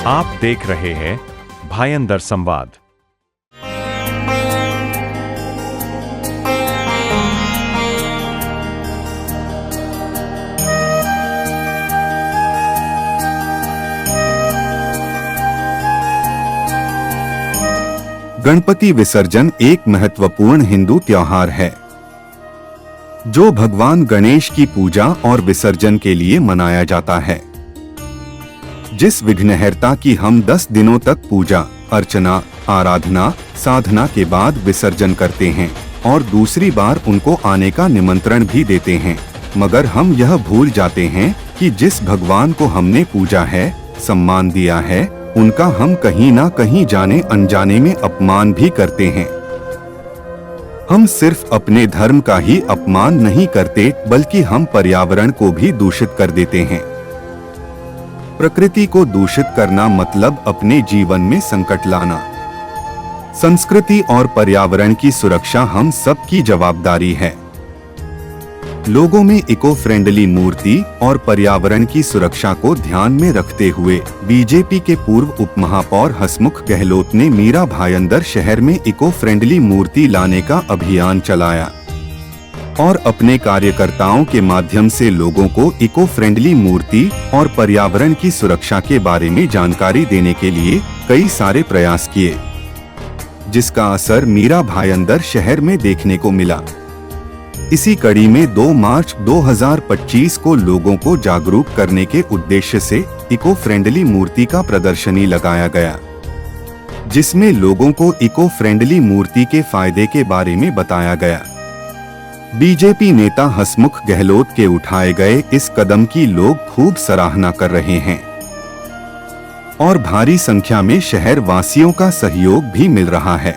आप देख रहे हैं भायंदर संवाद। गणपति विसर्जन एक महत्वपूर्ण हिंदू त्योहार है जो भगवान गणेश की पूजा और विसर्जन के लिए मनाया जाता है। जिस विघ्नहर्ता की हम 10 दिनों तक पूजा अर्चना आराधना साधना के बाद विसर्जन करते हैं और दूसरी बार उनको आने का निमंत्रण भी देते हैं, मगर हम यह भूल जाते हैं कि जिस भगवान को हमने पूजा है, सम्मान दिया है, उनका हम कहीं ना कहीं जाने अनजाने में अपमान भी करते हैं। हम सिर्फ अपने धर्म का ही अपमान नहीं करते, बल्कि हम पर्यावरण को भी दूषित कर देते हैं। प्रकृति को दूषित करना मतलब अपने जीवन में संकट लाना। संस्कृति और पर्यावरण की सुरक्षा हम सब की जवाबदारी है। लोगों में इको फ्रेंडली मूर्ति और पर्यावरण की सुरक्षा को ध्यान में रखते हुए बीजेपी के पूर्व उप महापौर हसमुख गहलोत ने मीरा भायंदर शहर में इको फ्रेंडली मूर्ति लाने का अभियान चलाया और अपने कार्यकर्ताओं के माध्यम से लोगों को इको फ्रेंडली मूर्ति और पर्यावरण की सुरक्षा के बारे में जानकारी देने के लिए कई सारे प्रयास किए, जिसका असर मीरा भायंदर शहर में देखने को मिला। इसी कड़ी में 2 मार्च 2025 को लोगों को जागरूक करने के उद्देश्य से इको फ्रेंडली मूर्ति का प्रदर्शनी लगाया गया, जिसमें लोगों को इको फ्रेंडली मूर्ति के फायदे के बारे में बताया गया। बीजेपी नेता हसमुख गहलोत के उठाए गए इस कदम की लोग खूब सराहना कर रहे हैं और भारी संख्या में शहर वासियों का सहयोग भी मिल रहा है।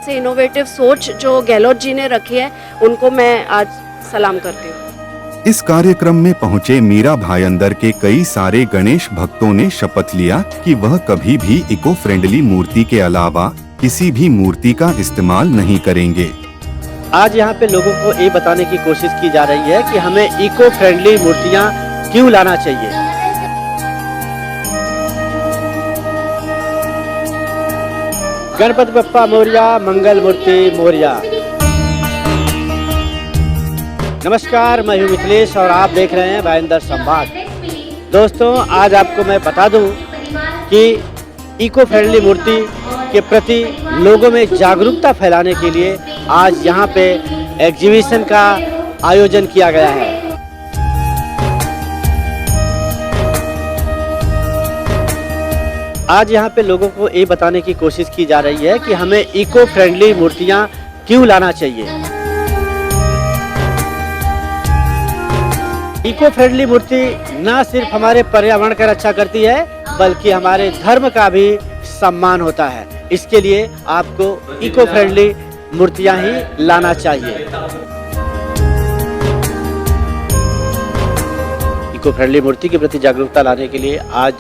इनोवेटिव सोच जो गहलोत जी ने रखी है, उनको मैं आज सलाम करती हूँ। इस कार्यक्रम में पहुंचे मीरा भायंदर के कई सारे गणेश भक्तों ने शपथ लिया कि वह कभी भी इको फ्रेंडली मूर्ति के अलावा किसी भी मूर्ति का इस्तेमाल नहीं करेंगे। आज यहाँ पे लोगों को ये बताने की कोशिश की जा रही है कि हमें इको फ्रेंडली मूर्तियाँ क्यों लाना चाहिए। गणपति बप्पा मोरया, मंगल मूर्ति मोरया। नमस्कार, मैं हूं मिथिलेश और आप देख रहे हैं भायंदर संवाद। दोस्तों, आज आपको मैं बता दूं कि इको फ्रेंडली मूर्ति के प्रति लोगों में जागरूकता फैलाने के लिए आज यहाँ पे एग्जीबिशन का आयोजन किया गया है। आज यहाँ पे लोगों को ये बताने की कोशिश की जा रही है कि हमें इको फ्रेंडली मूर्तियाँ क्यों लाना चाहिए। इको फ्रेंडली मूर्ति न सिर्फ हमारे पर्यावरण की रक्षा करती है, बल्कि हमारे धर्म का भी सम्मान होता है। इसके लिए आपको इको फ्रेंडली मूर्तियाँ ही लाना चाहिए। इको फ्रेंडली मूर्ति के प्रति जागरूकता लाने के लिए आज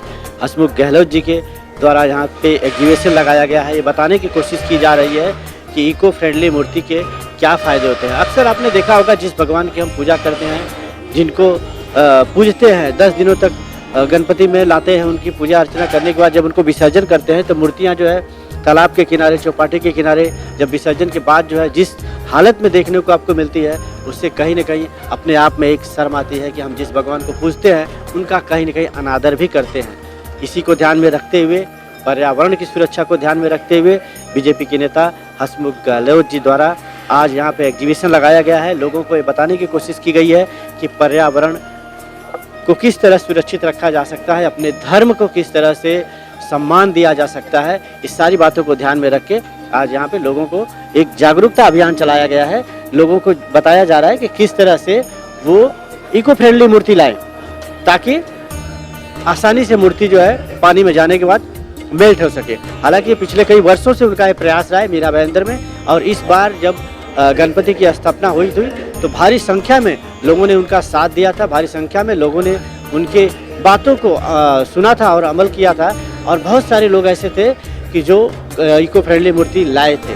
हसमुख गहलोत जी के द्वारा यहाँ पे एग्जीबिशन लगाया गया है। ये बताने की कोशिश की जा रही है कि इको फ्रेंडली मूर्ति के क्या फ़ायदे होते हैं। अक्सर आपने देखा होगा, जिस भगवान की हम पूजा करते हैं, जिनको पूजते हैं, 10 दिनों तक गणपति में लाते हैं, उनकी पूजा अर्चना करने के बाद जब उनको विसर्जन करते हैं तो मूर्तियाँ जो है तालाब के किनारे, चौपाटी के किनारे जब विसर्जन के बाद जो है जिस हालत में देखने को आपको मिलती है, उससे कहीं ना कहीं अपने आप में एक शर्म आती है कि हम जिस भगवान को पूजते हैं उनका कहीं ना कहीं अनादर भी करते हैं। इसी को ध्यान में रखते हुए, पर्यावरण की सुरक्षा को ध्यान में रखते हुए बीजेपी के नेता हसमुख गहलोत जी द्वारा आज यहाँ पे एग्जीबिशन लगाया गया है। लोगों को ये बताने की कोशिश की गई है कि पर्यावरण को किस तरह सुरक्षित रखा जा सकता है, अपने धर्म को किस तरह से सम्मान दिया जा सकता है। इस सारी बातों को ध्यान में रख के आज यहाँ पे लोगों को एक जागरूकता अभियान चलाया गया है। लोगों को बताया जा रहा है कि किस तरह से वो इको फ्रेंडली मूर्ति लाएं, ताकि आसानी से मूर्ति जो है पानी में जाने के बाद मेल्ट हो सके। हालांकि पिछले कई वर्षों से उनका ये प्रयास रहा है मीरा भायंदर में, और इस बार जब गणपति की स्थापना हुई तो भारी संख्या में लोगों ने उनका साथ दिया था। भारी संख्या में लोगों ने उनके बातों को सुना था और अमल किया था, और बहुत सारे लोग ऐसे थे कि जो इको फ्रेंडली मूर्ति लाए थे।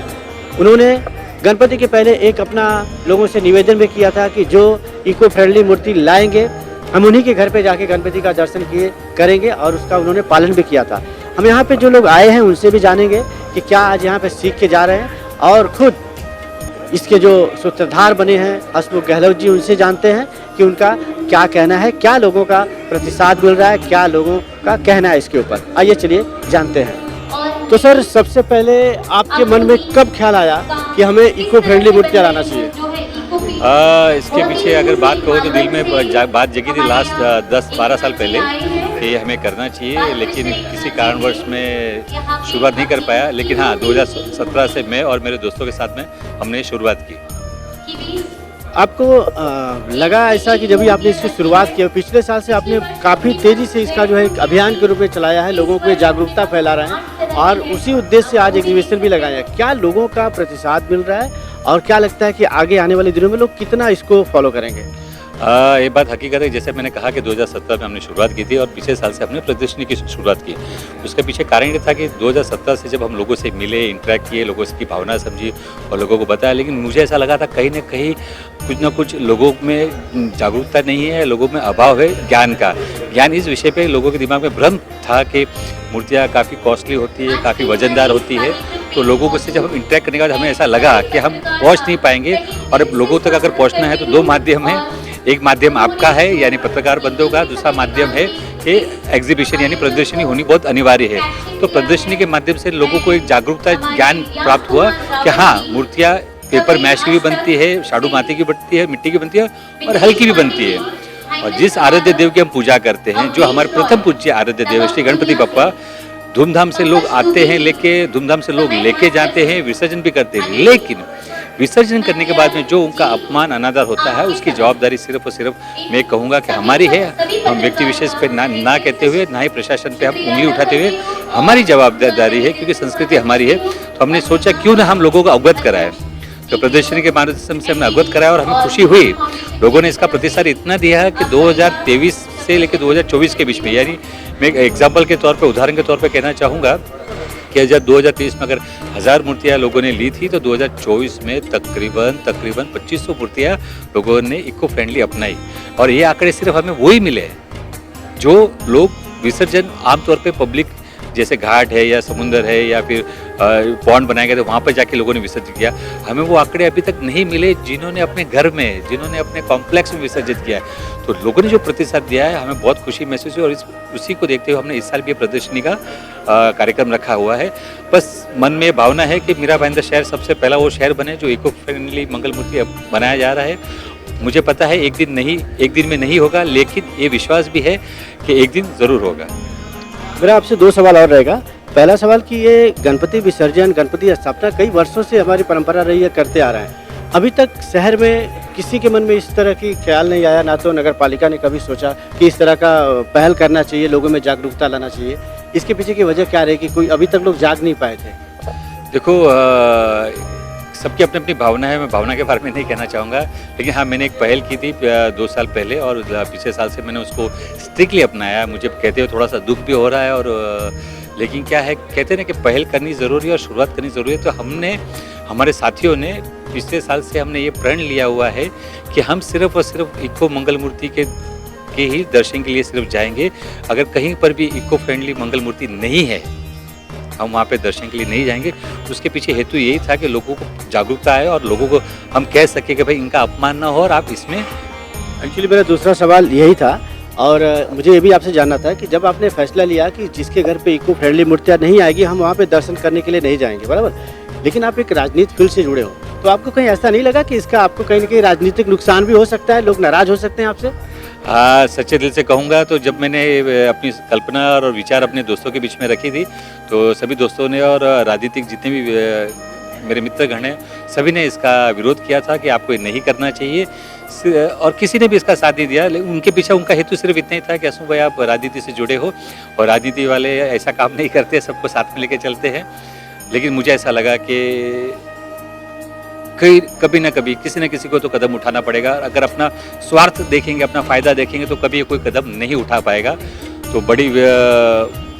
उन्होंने गणपति के पहले एक अपना लोगों से निवेदन भी किया था कि जो इको फ्रेंडली मूर्ति लाएंगे हम उन्हीं के घर पे जाके गणपति का दर्शन किए करेंगे और उसका उन्होंने पालन भी किया था। हम यहाँ पे जो लोग आए हैं उनसे भी जानेंगे कि क्या आज यहाँ पे सीख के जा रहे हैं और खुद इसके जो सूत्रधार बने हैं हसमुख गहलोत जी, उनसे जानते हैं कि उनका क्या कहना है, क्या लोगों का प्रतिसाद मिल रहा है, क्या लोगों का कहना है इसके ऊपर। आइए चलिए जानते हैं। तो सर, सबसे पहले आपके मन में कब ख्याल आया कि हमें इको फ्रेंडली मूर्तियाँ लाना चाहिए? इसके पीछे अगर बात कहो तो दिल में बात जगी थी लास्ट 10-12 साल पहले कि हमें करना चाहिए, लेकिन किसी कारणवश में शुरुआत नहीं कर पाया। लेकिन हाँ, 2017 से मैं और मेरे दोस्तों के साथ में हमने शुरुआत की। आपको लगा ऐसा कि जब भी आपने इसकी शुरुआत की, पिछले साल से आपने काफ़ी तेज़ी से इसका जो है एक अभियान के रूप में चलाया है, लोगों को जागरूकता फैला रहे हैं और उसी उद्देश्य से आज एग्जीबिशन भी लगाया है। क्या लोगों का प्रतिसाद मिल रहा है और क्या लगता है कि आगे आने वाले दिनों में लोग कितना इसको फॉलो करेंगे? ये बात हकीकत है, जैसे मैंने कहा कि 2017 में हमने शुरुआत की थी और पिछले साल से हमने प्रदर्शनी की शुरुआत की। उसके पीछे कारण ये था कि 2017 से जब हम लोगों से मिले, इंटरेक्ट किए, लोगों की भावना समझी और लोगों को बताया, लेकिन मुझे ऐसा लगा था कहीं ना कहीं कुछ ना कुछ लोगों में जागरूकता नहीं है, लोगों में अभाव है ज्ञान का। ज्ञान इस विषय पे लोगों के दिमाग में भ्रम था कि मूर्तियाँ काफ़ी कॉस्टली होती है, काफ़ी वजनदार होती है। तो लोगों को से जब हम इंटरेक्ट करने के बाद हमें ऐसा लगा कि हम पहुँच नहीं पाएंगे और अब लोगों तक अगर पहुँचना है तो दो माध्यम है। एक माध्यम आपका है यानी पत्रकार बंधुओं का, दूसरा माध्यम है कि एग्जीबिशन यानी प्रदर्शनी होनी बहुत अनिवार्य है। तो प्रदर्शनी के माध्यम से लोगों को एक जागरूकता ज्ञान प्राप्त हुआ कि हाँ, मूर्तियाँ पेपर मैश की भी बनती है, शाडू माटी की बनती है, मिट्टी की बनती है और हल्की भी बनती है। और जिस आराध्य देव की हम पूजा करते हैं, जो हमारे प्रथम पूज्य आराध्य देव श्री गणपति बप्पा, धूमधाम से लोग आते हैं धूमधाम से लोग लेके जाते हैं, विसर्जन भी करते हैं। लेकिन विसर्जन करने के बाद में जो उनका अपमान अनादर होता है, उसकी जवाबदारी सिर्फ और सिर्फ मैं कहूँगा कि हमारी है। हम व्यक्ति विशेष पे ना कहते हुए, ना ही प्रशासन पे हम उंगली उठाते हुए, हमारी जवाबदारी है क्योंकि संस्कृति हमारी है। तो हमने सोचा क्यों ना हम लोगों को अवगत कराएं। तो प्रदर्शनी के माध्यम से हमने अवगत कराया और हमें खुशी हुई। लोगों ने इसका प्रतिसाद इतना दिया है कि 2023 से लेकर 2024 के बीच में, यानी मैं एक एग्जाम्पल के तौर पे, उदाहरण के तौर पे कहना चाहूँगा कि जब 2023 में अगर 1000 मूर्तियाँ लोगों ने ली थी तो 2024 में तकरीबन 2500 मूर्तियाँ लोगों ने इको फ्रेंडली अपनाई। और ये आंकड़े सिर्फ हमें वही मिले जो लोग विसर्जन आमतौर पे पब्लिक जैसे घाट है या समुंदर है या फिर पॉन्ड बनाए गए थे, वहाँ पर जाके लोगों ने विसर्जित किया। हमें वो आंकड़े अभी तक नहीं मिले जिन्होंने अपने घर में, जिन्होंने अपने कॉम्प्लेक्स में विसर्जित किया है। तो लोगों ने जो प्रतिसाद दिया है, हमें बहुत खुशी महसूस हुई और उसी को देखते हुए हमने इस साल भी प्रदर्शनी का कार्यक्रम रखा हुआ है। बस मन में भावना है कि मीरा भाईंदर शहर सबसे पहला वो शहर बने जो इको फ्रेंडली मंगल मूर्ति बनाया जा रहा है। मुझे पता है एक दिन में नहीं होगा, लेकिन ये विश्वास भी है कि एक दिन ज़रूर होगा। मेरा आपसे दो सवाल और रहेगा। पहला सवाल कि ये गणपति विसर्जन, गणपति स्थापना कई वर्षों से हमारी परंपरा रही है, करते आ रहे हैं। अभी तक शहर में किसी के मन में इस तरह की ख्याल नहीं आया, ना तो नगर पालिका ने कभी सोचा कि इस तरह का पहल करना चाहिए, लोगों में जागरूकता लाना चाहिए। इसके पीछे की वजह क्या रही कि कोई अभी तक लोग जाग नहीं पाए थे? देखो, सबकी अपनी अपनी भावना है, मैं भावना के बारे में नहीं कहना चाहूँगा, लेकिन हाँ, मैंने एक पहल की थी 2 साल पहले और पिछले साल से मैंने उसको स्ट्रिक्टली अपनाया। मुझे कहते हुए थोड़ा सा दुख भी हो रहा है और लेकिन क्या है, कहते हैं ना कि पहल करनी ज़रूरी है और शुरुआत करनी ज़रूरी है। तो हमने, हमारे साथियों ने पिछले साल से हमने ये प्रण लिया हुआ है कि हम सिर्फ और सिर्फ इको मंगल मूर्ति के ही दर्शन के लिए सिर्फ जाएंगे। अगर कहीं पर भी इको फ्रेंडली मंगल मूर्ति नहीं है, हम वहाँ पे दर्शन के लिए नहीं जाएंगे। उसके पीछे हेतु यही था कि लोगों को जागरूकता आए और लोगों को हम कह सके कि भाई इनका अपमान ना हो और आप इसमें। एक्चुअली मेरा दूसरा सवाल यही था और मुझे ये भी आपसे जानना था कि जब आपने फैसला लिया कि जिसके घर पे इको फ्रेंडली मूर्तियाँ नहीं आएगी, हम वहाँ पे दर्शन करने के लिए नहीं जाएंगे, बराबर, लेकिन आप एक राजनीतिक फील्ड से जुड़े हो, तो आपको कहीं ऐसा नहीं लगा कि इसका आपको कहीं ना कहीं राजनीतिक नुकसान भी हो सकता है, लोग नाराज हो सकते हैं आपसे? सच्चे दिल से कहूँगा तो जब मैंने अपनी कल्पना और विचार अपने दोस्तों के बीच में रखी थी, तो सभी दोस्तों ने और राजनीतिक जितने भी मेरे मित्रगण हैं, सभी ने इसका विरोध किया था कि आपको ये नहीं करना चाहिए और किसी ने भी इसका साथ नहीं दिया। लेकिन उनके पीछे उनका हेतु सिर्फ इतना ही था कि असू भाई आप राजनीति से जुड़े हो और राजनीति वाले ऐसा काम नहीं करते, सबको साथ में लेके चलते हैं। लेकिन मुझे ऐसा लगा कि कभी ना कभी किसी न किसी को तो कदम उठाना पड़ेगा। अगर अपना स्वार्थ देखेंगे, अपना फ़ायदा देखेंगे तो कभी कोई कदम नहीं उठा पाएगा। तो बड़ी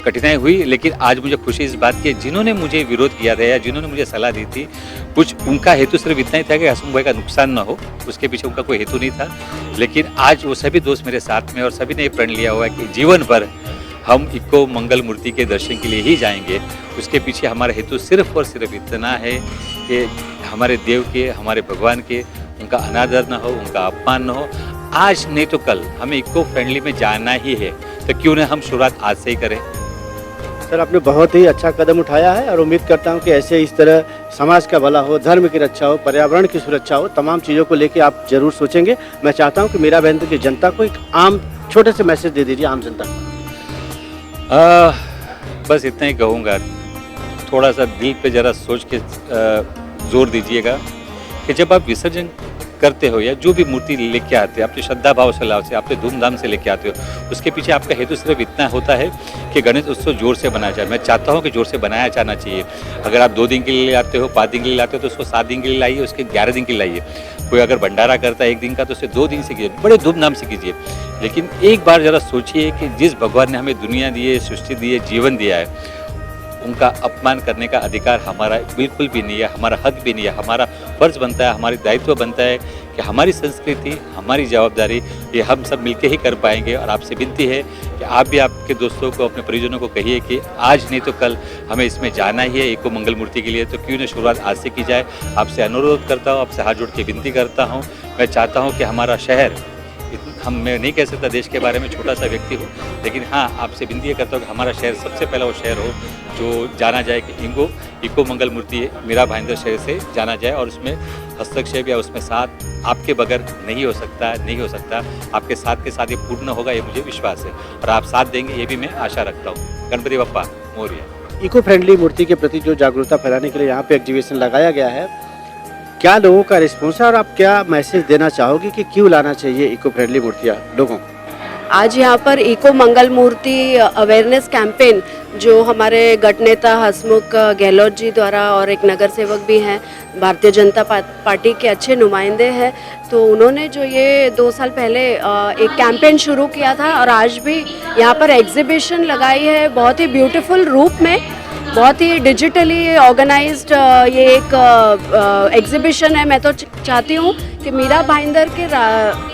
कठिनाई हुई, लेकिन आज मुझे खुशी इस बात की है, जिन्होंने मुझे विरोध किया था या जिन्होंने मुझे सलाह दी थी, कुछ उनका हेतु सिर्फ इतना ही था कि हसमुख भाई का नुकसान ना हो, उसके पीछे उनका कोई हेतु नहीं था। लेकिन आज वो सभी दोस्त मेरे साथ में और सभी ने प्रण लिया हुआ है कि जीवन भर हम इको मंगल मूर्ति के दर्शन के लिए ही जाएंगे। उसके पीछे हमारा हेतु सिर्फ और सिर्फ इतना है कि हमारे देव के, हमारे भगवान के, उनका अनादर ना हो, उनका अपमान ना हो। आज नहीं तो कल हमें इको फ्रेंडली में जाना ही है, तो क्यों ना हम शुरुआत आज से ही करें। सर, आपने बहुत ही अच्छा कदम उठाया है और उम्मीद करता हूँ कि ऐसे इस तरह समाज का भला हो, धर्म की रक्षा हो, पर्यावरण की सुरक्षा हो, तमाम चीज़ों को लेके आप जरूर सोचेंगे। मैं चाहता हूँ कि मीरा भाईंदर की जनता को एक आम छोटे से मैसेज दे दीजिए आम जनता को। बस इतना ही कहूँगा, थोड़ा सा दिल पे ज़रा सोच के जोर दीजिएगा कि जब आप विसर्जन करते हो या जो भी मूर्ति लेके आते हो, अपने श्रद्धा भाव से लाओ से, अपने धूमधाम से लेके आते हो, उसके पीछे आपका हेतु सिर्फ इतना होता है कि गणेश उत्सव जोर से बनाया जाए। मैं चाहता हूँ कि जोर से बनाया जाना चाहिए। अगर आप 2 दिन के लिए आते हो, 5 दिन के लिए लाते हो, तो उसको 7 दिन के लिए लाइए, उसके 11 दिन के लिए लाइए। कोई अगर भंडारा करता है 1 दिन का, तो उसे 2 दिन से कीजिए, बड़े धूमधाम से कीजिए। लेकिन एक बार ज़रा सोचिए कि जिस भगवान ने हमें दुनिया दी है, सृष्टि दी है, जीवन दिया है, उनका अपमान करने का अधिकार हमारा बिल्कुल भी नहीं है, हमारा हक भी नहीं है। हमारा फर्ज बनता है, हमारी दायित्व बनता है कि हमारी संस्कृति, हमारी जवाबदारी ये हम सब मिलके ही कर पाएंगे। और आपसे विनती है कि आप भी आपके दोस्तों को, अपने परिजनों को कहिए कि आज नहीं तो कल हमें इसमें जाना ही है इको मंगल मूर्ति के लिए, तो क्यों न शुरुआत आज से की जाए। आपसे अनुरोध करता हूँ, आपसे हाथ जोड़ के विनती करता हूँ। मैं चाहता हूँ कि हमारा शहर, मैं नहीं कह सकता देश के बारे में छोटा सा व्यक्ति हूँ, लेकिन हाँ आपसे विनती करता हूँ कि हमारा शहर सबसे पहला वो शहर हो जो जाना जाए कि इको मंगल मूर्ति मीरा भाईंदर शहर से जाना जाए। और उसमें हस्तक्षेप या उसमें साथ आपके बगैर नहीं हो सकता। आपके साथ के साथ ये पूर्ण होगा, ये मुझे विश्वास है, और आप साथ देंगे ये भी मैं आशा रखता हूँ। गणपति बप्पा मोरया। इको फ्रेंडली मूर्ति के प्रति जो जागरूकता फैलाने के लिए यहाँ पे एग्जीबिशन लगाया गया है, क्या लोगों का रिस्पॉन्स है और आप क्या मैसेज देना चाहोगे कि क्यों लाना चाहिए इको फ्रेंडली मूर्तियाँ लोगों को? आज यहाँ पर इको मंगल मूर्ति अवेयरनेस कैंपेन जो हमारे गट नेता हसमुख गहलोत जी द्वारा और एक नगर सेवक भी हैं, भारतीय जनता पार्टी के अच्छे नुमाइंदे हैं, तो उन्होंने जो ये 2 साल पहले एक कैंपेन शुरू किया था और आज भी यहाँ पर एग्जीबिशन लगाई है बहुत ही ब्यूटीफुल रूप में, बहुत ही डिजिटली ऑर्गेनाइज्ड ये एक एग्जीबिशन है। मैं तो चाहती हूँ कि मीरा भाईंदर के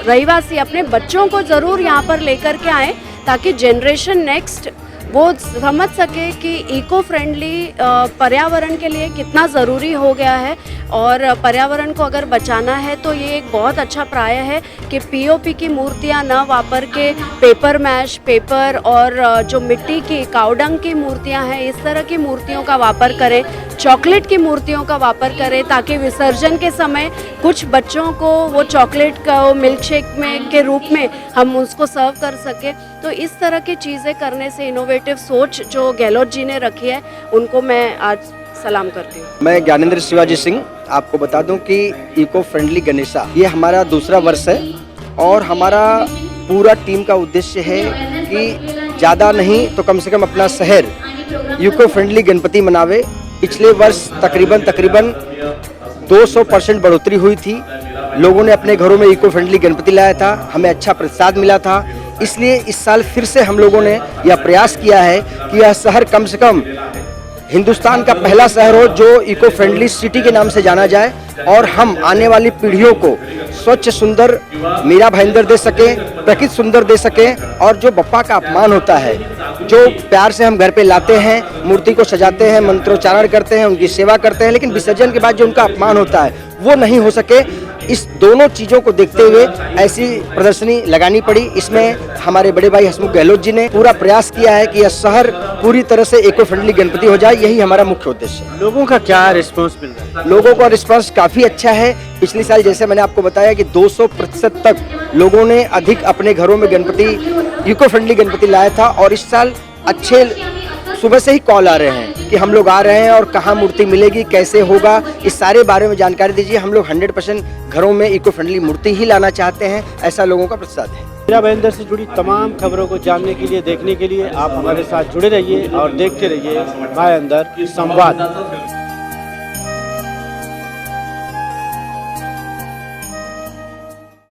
रहिवासी अपने बच्चों को ज़रूर यहाँ पर लेकर के आएँ, ताकि जनरेशन नेक्स्ट वो समझ सके कि इको फ्रेंडली पर्यावरण के लिए कितना ज़रूरी हो गया है। और पर्यावरण को अगर बचाना है तो ये एक बहुत अच्छा प्राय है कि पीओपी की मूर्तियाँ न वापर के पेपर मैश, पेपर और जो मिट्टी की काउडंग की मूर्तियाँ हैं, इस तरह की मूर्तियों का वापर करें, चॉकलेट की मूर्तियों का वापर करें, ताकि विसर्जन के समय कुछ बच्चों को वो चॉकलेट का मिल्क शेक में के रूप में हम उसको सर्व कर सकें। तो इस तरह की चीज़ें करने से इनोवेटिव सोच जो गहलोत जी ने रखी है, उनको मैं आज सलाम करती हूँ। मैं ज्ञानेंद्र शिवाजी सिंह आपको बता दूं कि इको फ्रेंडली गणेशा ये हमारा दूसरा वर्ष है और हमारा पूरा टीम का उद्देश्य है कि ज़्यादा नहीं तो कम से कम अपना शहर इको फ्रेंडली गणपति मनावे। पिछले वर्ष तकरीबन 200% बढ़ोतरी हुई थी। लोगों ने अपने घरों में इको फ्रेंडली गणपति लाया था, हमें अच्छा प्रतिसाद मिला था। इसलिए इस साल फिर से हम लोगों ने यह प्रयास किया है कि यह शहर कम से कम हिंदुस्तान का पहला शहर हो जो इको फ्रेंडली सिटी के नाम से जाना जाए, और हम आने वाली पीढ़ियों को स्वच्छ सुंदर मीरा भाईंदर दे सकें, प्रकृति सुंदर दे सकें। और जो बप्पा का अपमान होता है, जो प्यार से हम घर पे लाते हैं, मूर्ति को सजाते हैं, मंत्रोच्चारण करते हैं, उनकी सेवा करते हैं, लेकिन विसर्जन के बाद जो उनका अपमान होता है वो नहीं हो सके, इस दोनों चीज़ों को देखते हुए ऐसी प्रदर्शनी लगानी पड़ी। इसमें हमारे बड़े भाई हसमुख गहलोत जी ने पूरा प्रयास किया है कि यह शहर पूरी तरह से इको फ्रेंडली गणपति हो जाए, यही हमारा मुख्य उद्देश्य है। लोगों का क्या रिस्पॉन्स मिल रहा है? लोगों का रिस्पांस काफ़ी अच्छा है। पिछले साल जैसे मैंने आपको बताया कि 200% तक लोगों ने अधिक अपने घरों में गणपति इको फ्रेंडली गणपति लाया था, और इस साल अच्छे सुबह से ही कॉल आ रहे हैं कि हम लोग आ रहे हैं और कहाँ मूर्ति मिलेगी, कैसे होगा, इस सारे बारे में जानकारी दीजिए। हम लोग 100% घरों में इको फ्रेंडली मूर्ति ही लाना चाहते हैं, ऐसा लोगों का प्रतिसाद है। मीरा भाईंदर से जुड़ी तमाम खबरों को जानने के लिए, देखने के लिए आप हमारे साथ जुड़े रहिए और देखते रहिए भाईंदर संवाद।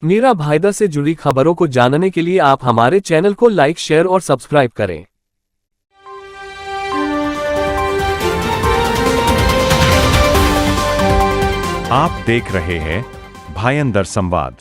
मीरा भाईंदर से जुड़ी खबरों को जानने के लिए आप हमारे चैनल को लाइक, शेयर और सब्सक्राइब करें। आप देख रहे हैं भायंदर संवाद।